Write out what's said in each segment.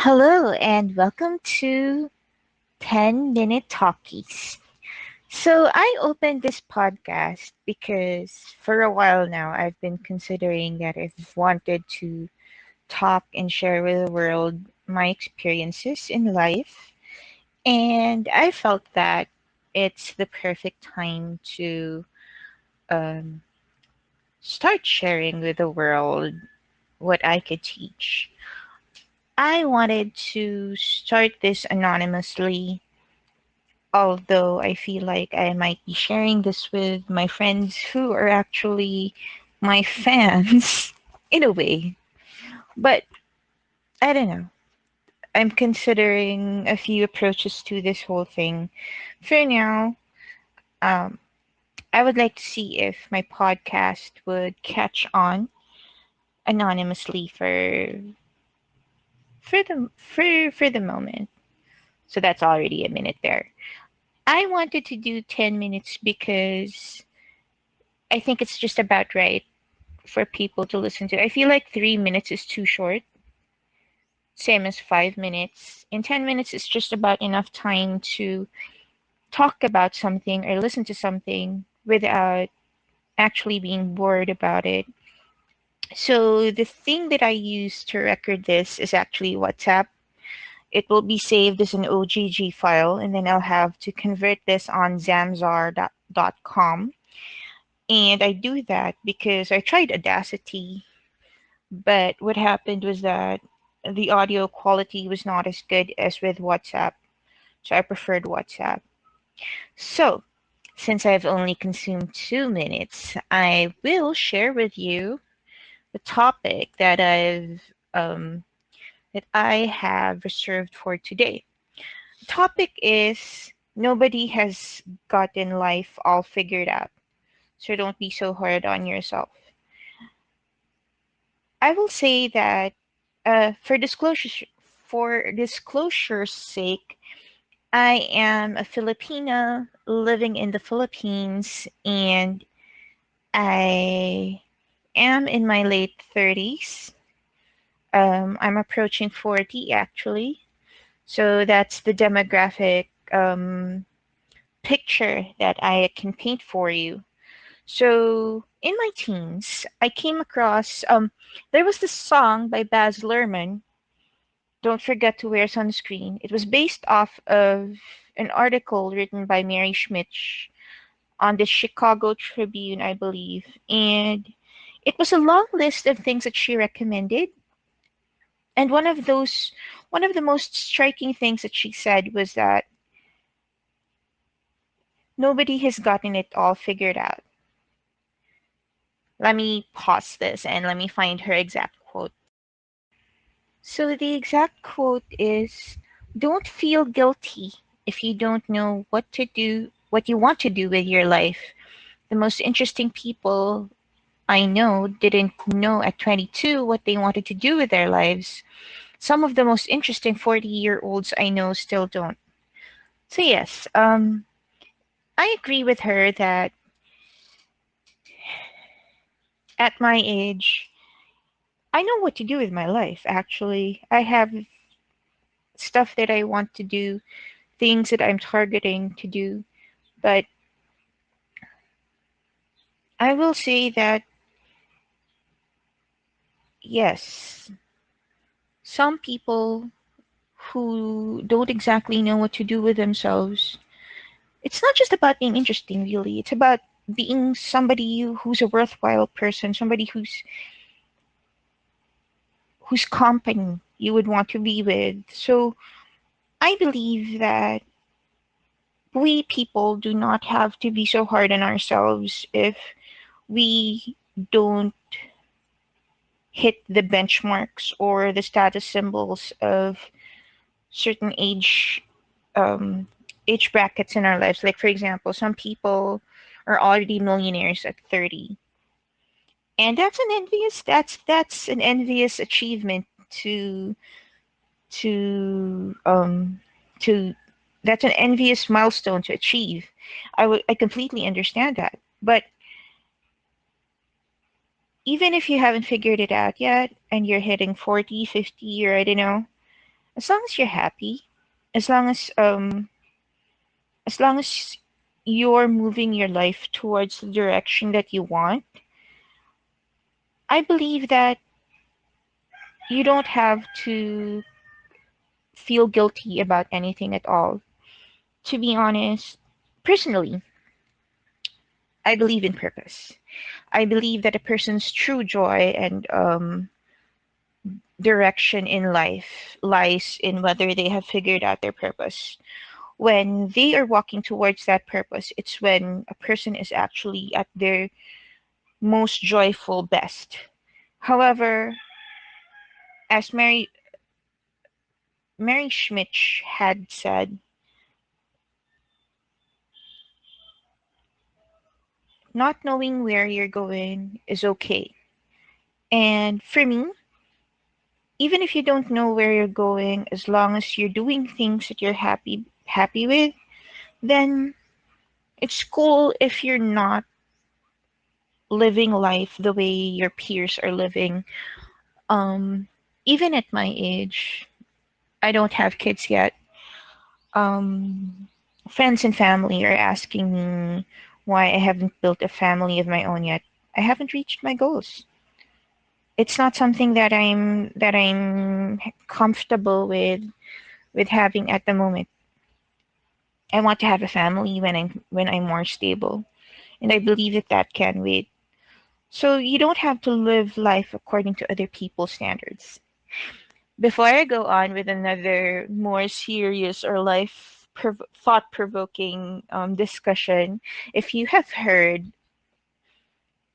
Hello and welcome to 10-Minute Talkies. So, I opened this podcast because for a while now I've been considering that I've wanted to talk and share with the world my experiences in life, and I felt that it's the perfect time to um, start sharing with the world what I could teach. I wanted to start this anonymously, although I feel like I might be sharing this with my friends who are actually my fans in a way. But I don't know. I'm considering a few approaches to this whole thing. For now, um, I would like to see if my podcast would catch on anonymously for the moment. So that's already a minute there. I wanted to do 10 minutes because I think it's just about right for people to listen to. I feel like 3 minutes is too short, same as 5 minutes. In 10 minutes, it's just about enough time to talk about something or listen to something without actually being bored about it. So, the thing that I use to record this is actually WhatsApp. It will be saved as an OGG file, and then I'll have to convert this on zamzar.com. And I do that because I tried Audacity. But what happened was that the audio quality was not as good as with WhatsApp, so I preferred WhatsApp. So, since I've only consumed 2 minutes, I will share with you the topic um, that I have reserved for today. The topic is nobody has gotten life all figured out, so don't be so hard on yourself. I will say that for disclosure's sake, I am a Filipina living in the Philippines, and I am in my late 30s. I'm approaching 40 actually. So that's the demographic picture that I can paint for you. So in my teens, I came across there was this song by Baz Luhrmann, "Don't Forget to Wear Sunscreen." It was based off of an article written by Mary Schmich on the Chicago Tribune, I believe. And it was a long list of things that she recommended. And one of the most striking things that she said was that nobody has gotten it all figured out. Let me pause this and let me find her exact quote. So the exact quote is, "Don't feel guilty if you don't know what you want to do with your life. The most interesting people I know didn't know at 22 what they wanted to do with their lives. Some of the most interesting 40-year-olds I know still don't." So yes, I agree with her that at my age, I know what to do with my life. Actually, I have stuff that I want to do, things that I'm targeting to do, but I will say that yes, some people who don't exactly know what to do with themselves, it's not just about being interesting, really. It's about being somebody who's a worthwhile person, somebody whose company you would want to be with. So I believe that we people do not have to be so hard on ourselves if we don't hit the benchmarks or the status symbols of certain um, age brackets in our lives. Like for example, some people are already millionaires at 30, and that's an envious achievement to to that's an envious milestone to achieve. I completely understand that, but even if you haven't figured it out yet and you're hitting 40, 50, or I don't know, As long as you're happy, as long as um as long as you're moving your life towards the direction that you want, I believe that you don't have to feel guilty about anything at all. To be honest, personally, I believe in purpose. I believe that a person's true joy and direction in life lies in whether they have figured out their purpose. When they are walking towards that purpose, it's when a person is actually at their most joyful best. However, as Mary Schmich had said, not knowing where you're going is okay. And for me, even if you don't know where you're going, as long as you're doing things that you're happy with, then it's cool if you're not living life the way your peers are living. Um, Even at my age, I don't have kids yet. Um, Friends and family are asking me why I haven't built a family of my own yet. I haven't reached my goals. It's not something that I'm comfortable with having at the moment. I want to have a family when I'm more stable, and I believe that that can wait. So you don't have to live life according to other people's standards. Before I go on with another more serious or thought provoking discussion, if you have heard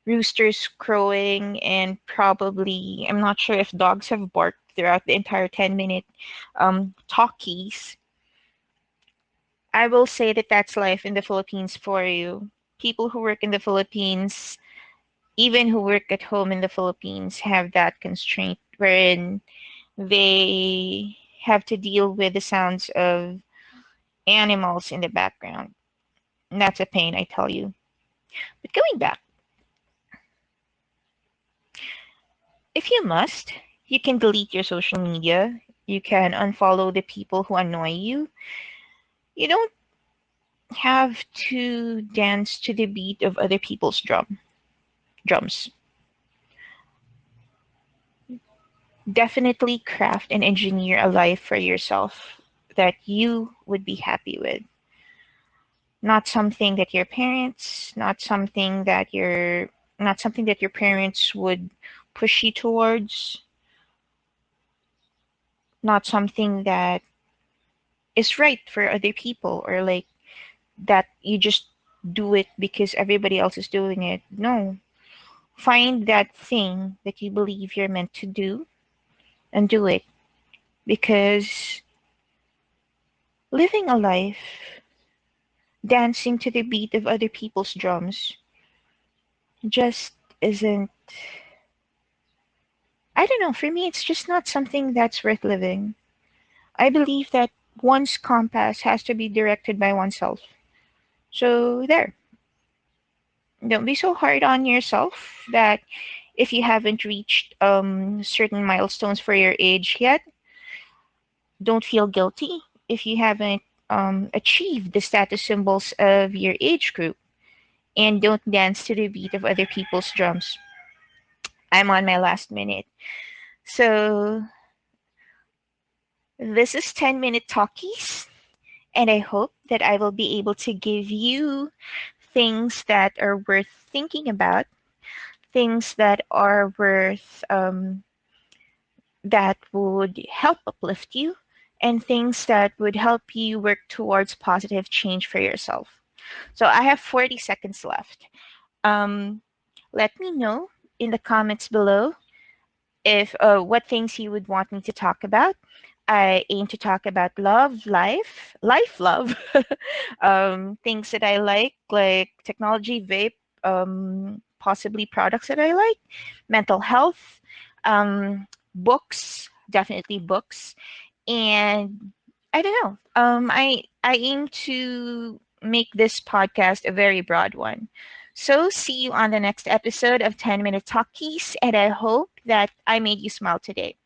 roosters crowing and probably, I'm not sure if dogs have barked throughout the entire 10-minute talkies, I will say that that's life in the Philippines for you. People who work in the Philippines, even who work at home in the Philippines, have that constraint wherein they have to deal with the sounds of animals in the background. And that's a pain, I tell you. But going back, if you must, you can delete your social media. You can unfollow the people who annoy you. You don't have to dance to the beat of other people's drums. Definitely craft and engineer a life for yourself that you would be happy with. Not something that your parents, not something that your parents would push you towards, not something that is right for other people or like that you just do it because everybody else is doing it. No. Find that thing that you believe you're meant to do and do it because living a life dancing to the beat of other people's drums just isn't, I don't know, for me it's just not something that's worth living. I believe that one's compass has to be directed by oneself. So there. Don't be so hard on yourself that if you haven't reached certain milestones for your age yet, don't feel guilty if you haven't achieved the status symbols of your age group, and don't dance to the beat of other people's drums. I'm on my last minute. So this is 10-minute talkies, and I hope that I will be able to give you things that are worth thinking about, things that are worth that would help uplift you, and things that would help you work towards positive change for yourself. So I have 40 seconds left. Um, Let me know in the comments below if what things you would want me to talk about. I aim to talk about love, love, things that I like technology, vape, possibly products that I like, mental health, books, definitely books, and I don't know. I aim to make this podcast a very broad one. So see you on the next episode of 10-minute Talkies, and I hope that I made you smile today.